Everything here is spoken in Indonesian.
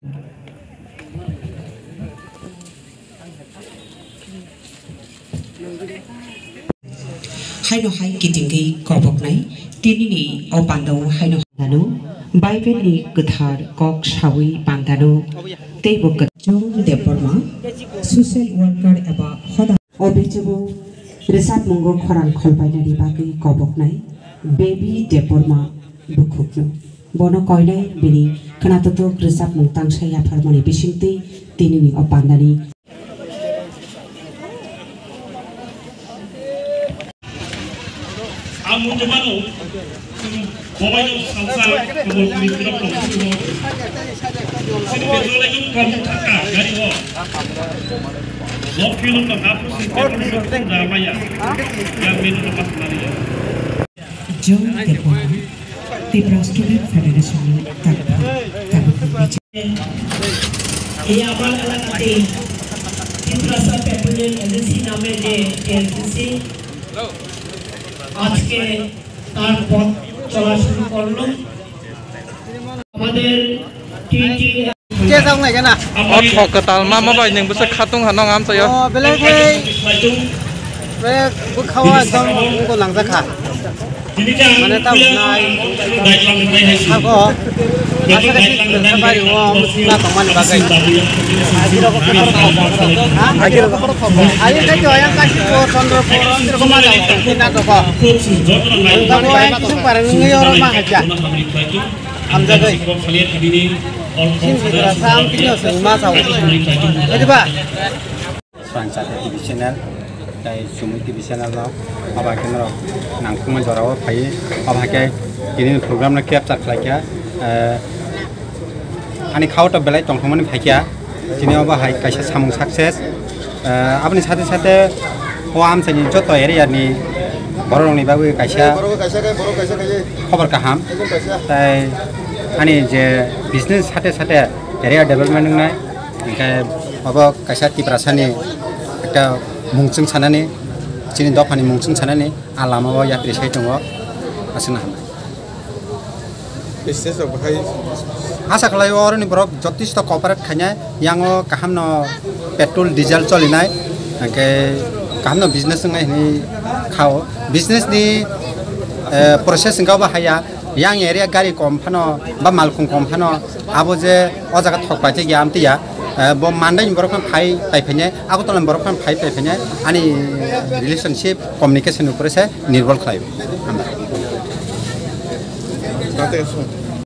Haino hai kitinggi kobok nai tini ni o pandau haino danu Bible ni kethar kok sawi pandanu tebo kejong deporma social worker eba khoda obichebo resat monggo khoran kholbainani bagi kobok nai baby deporma bukhuknu bono koinai bini khnatoto resat mungtang saya pharmoni bisingti tini ni o pandani Amun jemanu, mobile samsung, kemudian mikro komputer, sini betul lagi kamu taka dari wo, loh film apa sih film drama ya, yang minum tempat Maria. John Deborah, Tibra Student Federation Tabu. Iya abang anak nanti, Tibra Petroleum Agency namanya TLCC. আজকে তার পথ চলা শুরু করলো আমাদের টিটি কে যাও নাই কেনা ও ঠকতাল মা বাই নং বসে খাতুং হানং আম চায় বেলেগ বে খাওয়া একদম को লাংজাখা মানে তা নাই খাবো আশা করি সবাই ও মুসলা তমান বাগাই আগের আগে কাছে আয়া কাছে চন্দ্রপুর এরকম যাও কিনা তো কাবো কিছু পারে নই ওর মা হাজা আমজাগৈ sin kita sam kini semua tahu jadi pak Swansat TV channel dari Sumut TV channel lo apa kena nangkuman jorau pai apa ke ini program nak capture lagi ya ani kau tu belai tongkongan pai ya sini apa hai kaisa samung sukses apa ni sate hoam seni joto area ni borong ni bagus kaisa khabar kaham tai ani je business sate area development ngai engkai apa kaisa tiprasani ekta mungchung sanani chini dofani mungchung sanani alama wa yatri sai tongo asuna business of hai asa kalai or ni borok jotisto corporate khanya yango kahamno petrol diesel cholinai engkai kahamno business ngai ni khao business ni process ngau ba haya yang area gari kompano ba malkung kompano abo je o jaga thokpa je gyam tiya bo mandai borokhan phai paiphenye abo tolan borokhan phai paiphenye ani relationship communication upore se nirbhor khlaibe আমরা